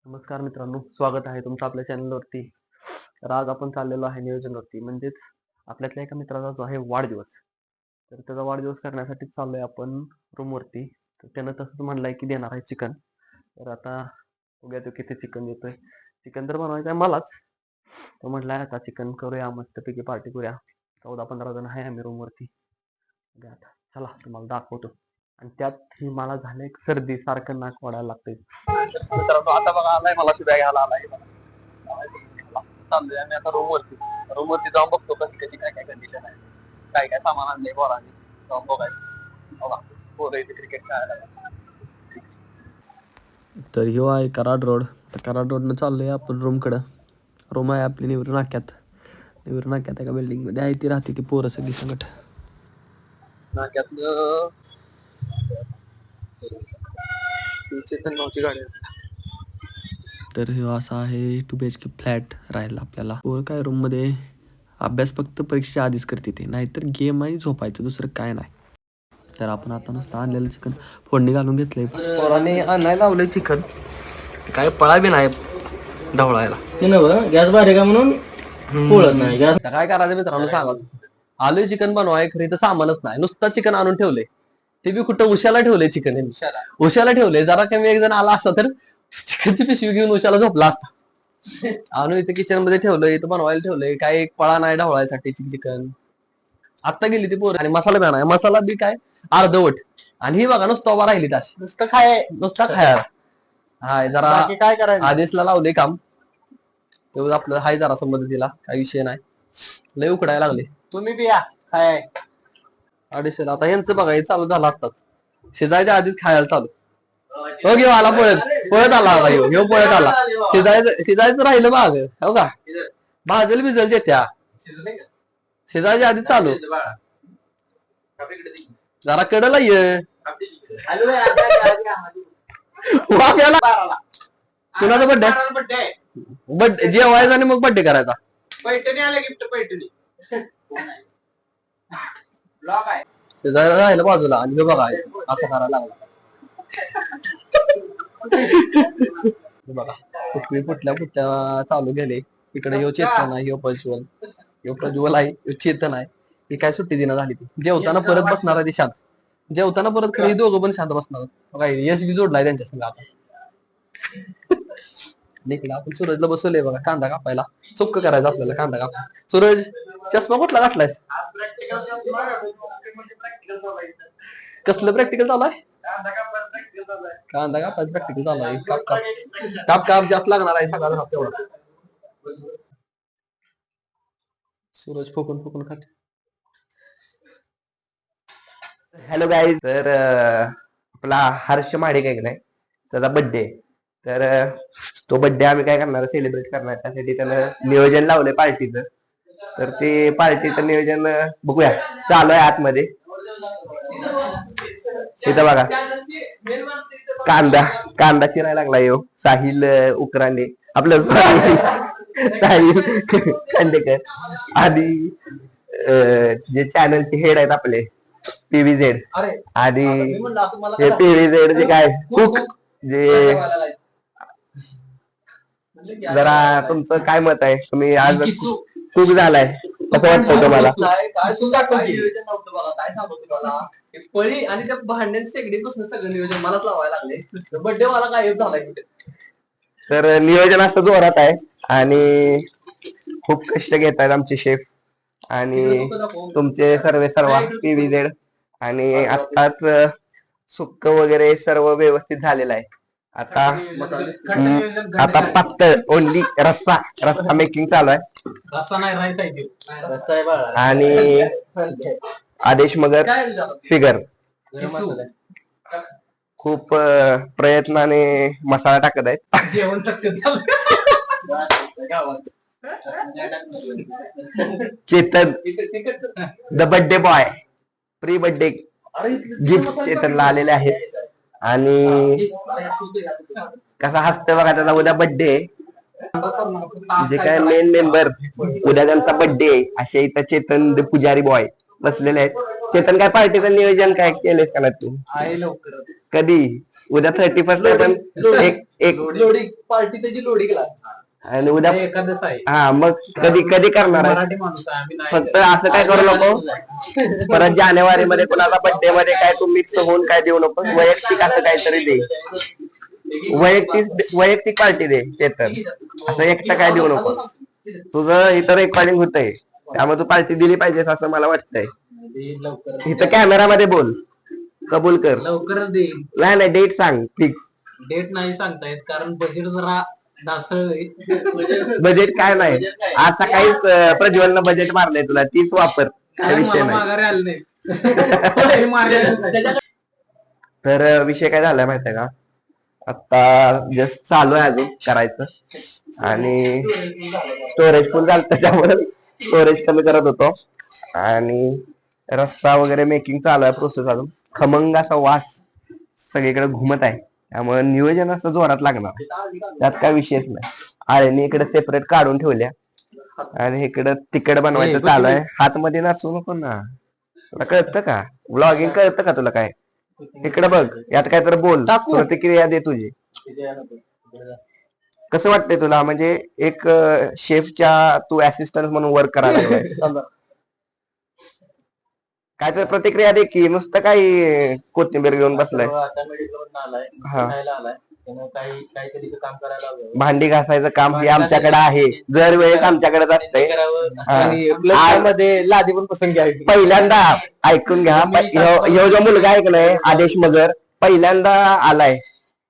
नमस्कार मित्रांनो, स्वागत आहे तुमचं आपल्या चॅनलवरती. तर आज आपण चाललेलो आहे नियोजनवरती, म्हणजेच आपल्यातल्या एका मित्राचा जो आहे वाढदिवस. तर त्याचा वाढदिवस करण्यासाठी चाललोय आपण रूमवरती. तर त्यानं तसंच म्हणलंय की देणार आहे चिकन. तर आता बघूया तो किती चिकन देतोय. चिकन तर बनवायचं आहे मलाच. तो म्हटलाय आता चिकन करूया, मस्तपैकी पार्टी करूया. 14-15 जण आहे आम्ही रूमवरती. आता चला तुम्हाला दाखवतो. आणि त्यात ही मला झालंय सर्दी, सारखं नाक वाढायला लागतंय. मित्रांनो आता बघा आलाय, मला सुद्धा घ्यायला आलाय. चाललोय आम्ही आता रूमवरती जाऊन बघतो कशी कशी काय काय कंडिशन आहे, काय काय सामान आणलंय पोरांनी. जाऊन बघायचं. बघा पोरं इथे क्रिकेट खेळायला. तर ह्यो आहे कराड रोड. तर कराड रोडनं चाललोय आपण रूमकडं. रूम आहे आपली निवृ नाक्यात एका बिल्डिंगमध्ये आहे. ती राहते ती पोरं सगळी संकट नाक्यातनं चेतन नावची गाडी आहे. तर हे असा आहे 2 BHK फ्लॅट राहायला आपल्याला. वर काय रूम मध्ये अभ्यास फक्त परीक्षा आधीच करते ते, नाहीतर गेम आणि झोपायचं, दुसरं काय नाही. तर आपण आता नुसतं आणलेलं चिकन फोडणी घालून घेतलंय. पोरांनी आणायला लावलंय चिकन, काय पळा बी नाही ढवळायला. ते नव्ह गॅस बारीक आहे म्हणून पोळत नाही गॅस. काय करायचं मित्रांनो सांगा. आलोय चिकन बनवाय, खरी तर सामानच नाही, नुसतं चिकन आणून ठेवलंय. ते बी कुठं उशाला ठेवलंय चिकन, उशाला ठेवलंय. जरा कमी एक जण आला असता तर चिकनची पिशवी घेऊन उशाला झोपला असता. आणून इथे किचन मध्ये ठेवलंय, इथं बनवायला ठेवलंय. काय एक पळा नाही ढवळायसाठी चिकन. आता गेली ती पोर आणि मसाला बी नाही, मसाला बी काय अर्धवट. आणि ही बघा नुसतं उभा राहिली ताशी, नुसतं खायला. हाय जरा काय करायचं आदेशला लावले काम, तेवढं आपलं हाय जरा मदतीला, काही विषय नाही. लय उकडायला लागले. तुम्ही बी या काय अडीचशे आता यांचं बघा, हे चालू झालं आताच. शिजायच्या आधीच खायला चालू. हो घेऊ आला, पळत आला आता. ह्यो पळत आला. शिजायचं राहिलं माग, हो का भाजल बिजल त्या शिजायच्या आधी चालू. जरा कडला ये कुणाचा बड्डे जेवायचा आणि मग बड्डे करायचा. पैठणी आले गिफ्ट पैठणी शिजायला राहिलं बाजूला आणि हे बघा असं करायला लागला. बघा कुठल्या चालू गेले. इकडे ह्यो चेतन आहे, ह्यो प्रज्वल आहे, ह्यो चेतन आहे. ही काय सुट्टी दिना झाली ती. जेवताना परत बसणार आहे ती शांत. जेवताना परत खरी दोघं पण शांत बसणार. काय यश बी जोडलाय त्यांच्या संग आता. निकला आपण सूरजला बसवलंय बघा कांदा कापायला. चुक्क करायचं आपल्याला कांदा काप. सूरज चष्मा कुठला घातलायस? कसलं प्रॅक्टिकल चालू आहे? कांदा कापायचं प्रॅक्टिकल चालू आहे. काप जास्त लागणार आहे सगळा काप तेवढा. सूरज फुकून खात. Hello guys. तर आपला हर्ष माडिक आहे की नाही, त्याचा बर्थडे. तर तो बर्थडे आम्ही काय करणार, सेलिब्रेट करणार. त्यासाठी त्यानं नियोजन लावलंय पार्टीचं. तर ते पार्टीचं नियोजन बघूया, चालू आहे आतमध्ये. इथं बघा कांदा चिरायला लागला यो साहिल उकरांडे, आपलं साहिल खांडेकर. आणि जे चॅनलचे हेड आहेत आपले PVZ आणि हे PVZ जे काय कुक, जे जरा तुमचं काय मत आहे, तुम्ही आज कुक झालाय, कसं वाटतं तुम्हाला? काय सांगतो तुम्हाला, पळी आणि त्या भांड्याच्या शेगडीपासून सगळं नियोजन मलाच लावायला लागले. बड्डे मला गायब झालाय कुठे. तर नियोजन असं जोरात आहे आणि खूप कष्ट घेत आहेत आमचे शेफ आणि तुमचे सर्व PVZ. आणि आताच सुक्क वगैरे सर्व व्यवस्थित झालेलं आहे. आता पातळ ओनली रस्सा मेकिंग चालू आहे. आणि आदेश मगर फिगर खूप प्रयत्नाने मसाला टाकत आहेत. जेवण सक्सेस झालं. Chetan the birthday boy, pre birthday gift चेतनला आलेले आहेत. आणि कसा हसतोय बघा, त्याचा उद्या बर्थडे. जे काय मेन मेंबर उद्या त्यांचा बर्थडे, असे इथं चेतन द पुजारी बॉय बसलेले आहेत. चेतन काय पार्टीचं नियोजन काय केलेस का ना तू आहे लवकर कधी उद्या 31st आहे पण एक लोडिंग पार्टी त्याची लोडिंग आणि उद्या एखादच आहे हा मग कधी कधी करणार आहे मराठी माणूस आहे आम्ही नाही फक्त असं काय करू नको परत जानेवारी मध्ये कुणाला बर्थडे मध्ये काय तू मिक्स होऊन काय देऊ नको वैयक्तिक असं काहीतरी दे वैयक्तिक पार्टी दे चेतन असं एकटं काय देऊ नको तुझं इथं रेकॉर्डिंग होतंय त्यामुळे तू पार्टी दिली पाहिजेस असं मला वाटतंय लवकर इथं कॅमेरामध्ये बोल कबूल कर लवकरच देईल नाही नाही डेट सांग फिक्स डेट नाही सांगता येत कारण बजेट जरा ढासळ बजेट काय नाही आज सकाळीच प्रज्वलनं बजेट मारलंय तुला तीच वापर काय विषय नाही माघारी आले नाही तर विषय काय झालाय माहितीये का आता जस्ट चालू आहे अजून करायचं आणि स्टोरेज फुल झालं त्याच्यामुळे स्टोरेज कमी करत होतो आणि रस्सा वगैरे मेकिंग चालू आहे प्रोसेस अजून खमंग असा वास सगळीकडे घुमत आहे त्यामुळे नियोजन असं जोरात लागणार त्यात काय विषयच नाही आळणी इकडे सेपरेट काढून ठेवल्या आणि इकडे तिकड बनवायचं चालू आहे हातमध्ये नाचू नको ना तुला कळतं का व्लॉगिंग कळतं का तुला काय इकडे बघ यात काय तर बोल प्रतिक्रिया दे तुझी कसं वाटतंय तुला म्हणजे एक शेफच्या तू असिस्टंट म्हणून वर्क करायला लागलाय काय तर प्रतिक्रिया दे की नुसतं काही कोथिंबीर घेऊन बसलाय भांडी घासायचं काम हे आमच्याकडे आहे दर वेळेस आमच्याकडेच असतंय मध्ये लादी पण पसंत घ्यावी पहिल्यांदा ऐकून घ्या ह्यो जो मुलगा आहे का नाही आदेश मगर पहिल्यांदा आलाय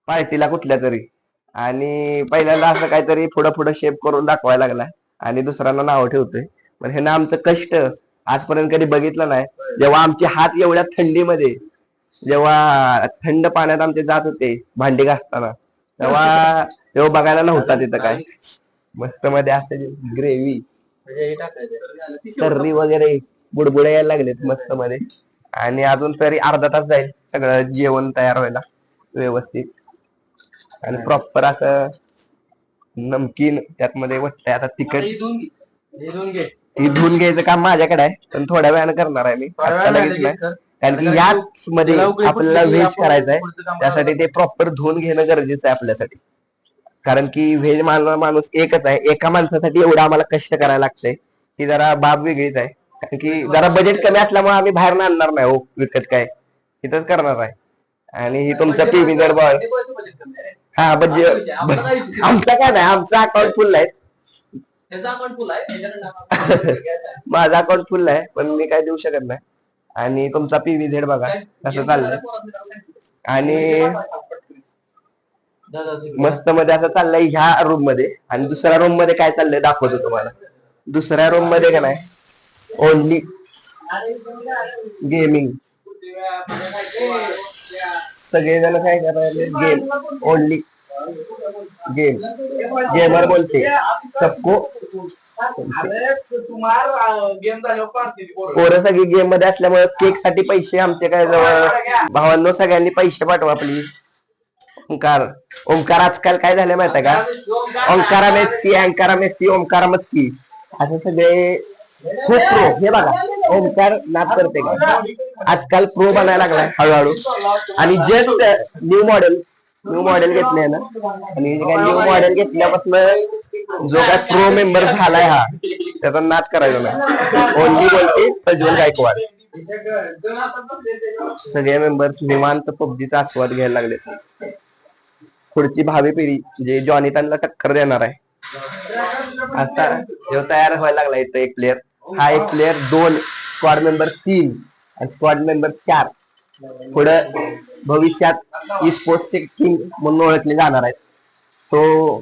पार्टीला कुठल्या तरी आणि पहिल्यांदा असं काहीतरी पुढं पुढं शेप करून दाखवायला लागलाय आणि दुसऱ्यांना नाव ठेवतोय पण हे ना आमचं कष्ट आजपर्यंत कधी बघितलं नाही जेव्हा आमचे हात एवढ्या थंडीमध्ये जेव्हा थंड पाण्यात आमचे जात होते भांडी घासताना तेव्हा बघायला नव्हता तिथं काय मस्त मध्ये असं ग्रेव्ही तर्री वगैरे बुडबुडे यायला लागलेत मस्त मध्ये आणि अजून तरी अर्धा तास जाईल सगळं जेवण तयार व्हायला व्यवस्थित आणि प्रॉपर असं नमकीन त्यात मध्ये वाटतंय आता तिखट ती धुवून घ्यायचं काम माझ्याकडे आहे पण थोड्या वेळानं करणार आहे मी आता लगेच नाही कारण की याच मध्ये आपल्याला व्हेज करायचं आहे त्यासाठी ते प्रॉपर धुवून घेणं गरजेचं आहे आपल्यासाठी कारण की व्हेज माणूस एकच आहे एका माणसासाठी एवढं आम्हाला कष्ट करायला लागतंय ही जरा बाब वेगळीच आहे कारण की जरा बजेट कमी असल्यामुळे आम्ही बाहेर आणणार नाही हो विकत काय इथंच करणार आहे आणि ही तुमचं पीव्ही जर बॉल हा बजेट आमचं काय नाही आमचं अकाउंट फुल आहे माझा अकाउंट फुल आहे पण मी काय देऊ शकत नाही आणि तुमचा PVZ बघा कसं चाललंय आणि मस्त मध्ये असं चाललंय ह्या रूम मध्ये आणि दुसऱ्या रूम मध्ये काय चाललंय दाखवतो तुम्हाला दुसऱ्या रूम मध्ये का नाही ओनली गेमिंग सगळेजण काय करायला गेम ओनली गेम गेमर बोलते सबको पोरं सगळी गेम मध्ये असल्यामुळे केक साठी पैसे आमचे काय जवळ भावांनो सगळ्यांनी पैसे पाठवा प्लीज ओंकार आजकाल काय झालं माहिती का ओंकारा मेस्सी अँकारा मेस्सी ओंकारा मस्की असे सगळे खूप प्रो हे बघा ओंकार नाच करते का आजकाल प्रो बनायला लागलाय हळूहळू आणि जस्ट न्यू मॉडेल घेतलंय ना आणि न्यू मॉडेल घेतल्यापासून जो काय प्रो मेंबर झालाय हा त्याचा नाद करायचा नाही ओनली बोलते प्रज्वल गायकवाड सगळे मेंबर्स निवांत पबजीचा आस्वाद घ्यायला लागले पुढची भावी पिढी जे जॉनितांना टक्कर देणार आहे आता जो तयार व्हायला लागला इथं एक प्लेअर हा एक प्लेअर 2 स्क्वॉड मेंबर 3 आणि स्क्वॉड मेंबर 4 पुढं भविष्यात ई स्पोर्ट्सचे किंग म्हणून ओळखले जाणार आहेत तो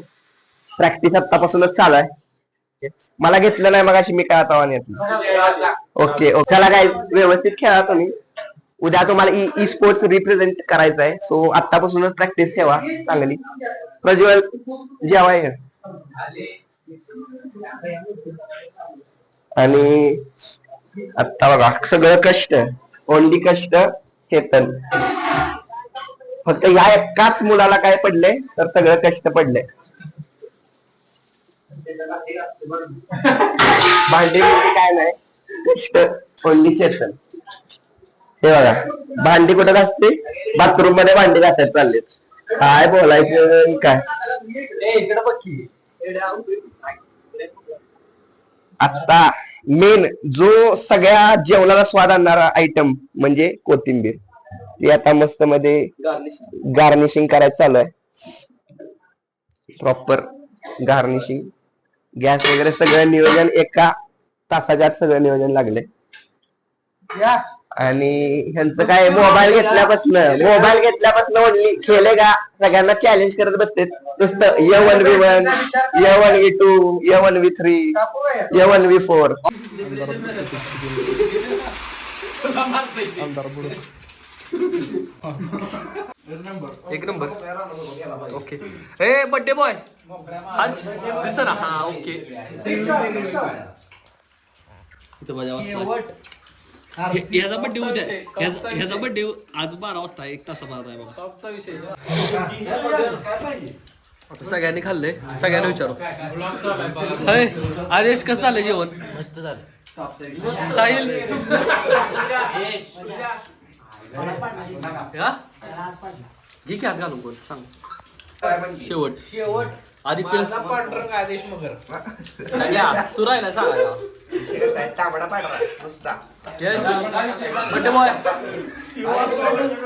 प्रॅक्टिस आतापासूनच चालू आहे मला घेतलं नाही मग अशी मी काय आता ओके चला काय व्यवस्थित खेळा तुम्ही उद्या तुम्हाला ई स्पोर्ट्स रिप्रेझेंट करायचं आहे सो आतापासूनच प्रॅक्टिस ठेवा चांगली प्रज्वल जेवाय आणि आता बघा सगळं कष्ट ओनली कष्ट चेतन फक्त या एकाच मुलाला काय पडलंय तर सगळं कष्ट पडलंय भांडी काय नाही कष्ट ओनली चेतन हे बघा भांडी कुठं घासते बाथरूम मध्ये भांडी घासायला चालले काय बोलायचं काय आता मेन जो सगळ्या जेवणाला स्वाद आणणारा आयटम म्हणजे कोथिंबीर ती आता मस्त मध्ये गार्निशिंग करायचं चालू आहे प्रॉपर गार्निशिंग गॅस वगैरे सगळं नियोजन एका तासाच्या आत सगळं नियोजन लागले आणि ह्यांचं काय मोबाईल घेतल्यापासून ओनली खेळले का सगळ्यांना चॅलेंज करत बसते नुसतं A1v1 A1v2 A1v3 A1v4 एक नंबर ओके ए बर्थडे बॉय आज दिसना हा ओके ह्याचा बर्थडे उद्या ह्याचा बर्थडे आज 12 वाजता 1 तासाभरात आहे बघा टॉपचा विषय आता सगळ्यांनी खाल्लंय सगळ्यांना विचारू हय आदेश कसं झालं जेवण मस्त झालं साहिल घे की हात घालून बोल सांग शेवट आदित्य आदेश मगर तू राहिला सांगा तांबडा पांढरा नुसता Yash birthday boy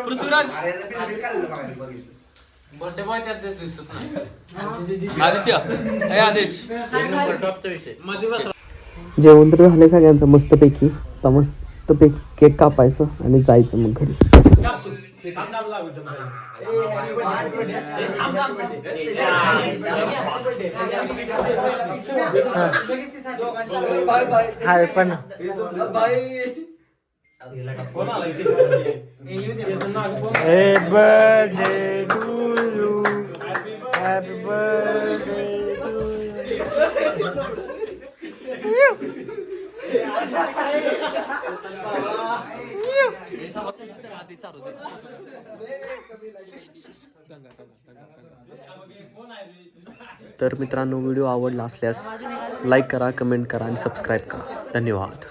Prithviraj birthday boy त्यात दिसत नाही आदित्य हे आदेश एक नंबर टॉपचा विषय जेवण तर झाले सगळ्यांचं मस्तपैकी तर मस्तपैकी केक कापायचं आणि जायचं मग घरी हाय पण Happy birthday to you. Happy birthday to you. तर मित्रांनो व्हिडिओ आवडला असल्यास लाईक करा कमेंट करा आणि सबस्क्राईब करा धन्यवाद.